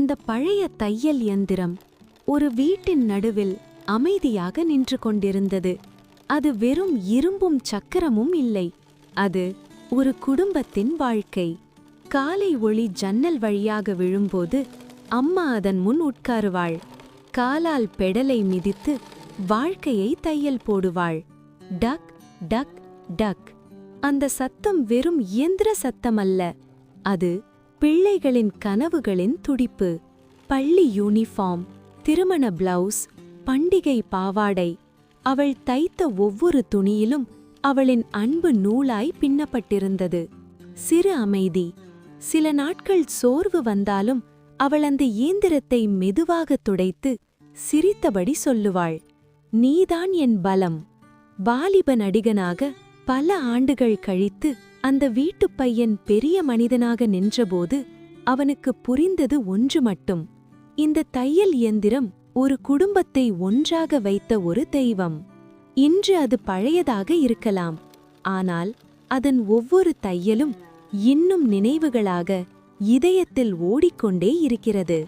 அந்த பழைய தையல் இயந்திரம் ஒரு வீட்டின் நடுவில் அமைதியாக நின்று கொண்டிருந்தது. அது வெறும் இரும்பும் சக்கரமும் இல்லை, அது ஒரு குடும்பத்தின் வாழ்க்கை. காலை ஒளி ஜன்னல் வழியாக விழும்போது அம்மா அதன் முன் உட்காருவாள். காலால் பெடலை மிதித்து வாழ்க்கையை தையல் போடுவாள். டக் டக் டக். அந்த சத்தம் வெறும் இயந்திர சத்தமல்ல, அது பிள்ளைகளின் கனவுகளின் துடிப்பு. பள்ளி யூனிஃபார்ம், திருமண பிளவுஸ், பண்டிகை பாவாடை, அவள் தைத்த ஒவ்வொரு துணியிலும் அவளின் அன்பு நூலாய் பின்னப்பட்டிருந்தது. சிறு அமைதி. சில நாட்கள் சோர்வு வந்தாலும் அவள் அந்த இயந்திரத்தை மெதுவாக துடைத்து சிரித்தபடி சொல்லுவாள், நீதான் என் பலம். வாலிப நடிகனாக பல ஆண்டுகள் கழித்து அந்த வீட்டுப் பையன் பெரிய மனிதனாக நின்றபோது அவனுக்கு புரிந்தது ஒன்று மட்டும்: இந்த தையல் இயந்திரம் ஒரு குடும்பத்தை ஒன்றாக வைத்த ஒரு தெய்வம். இன்று அது பழையதாக இருக்கலாம், ஆனால் அதன் ஒவ்வொரு தையலும் இன்னும் நினைவுகளாக இதயத்தில் ஓடிக்கொண்டே இருக்கிறது.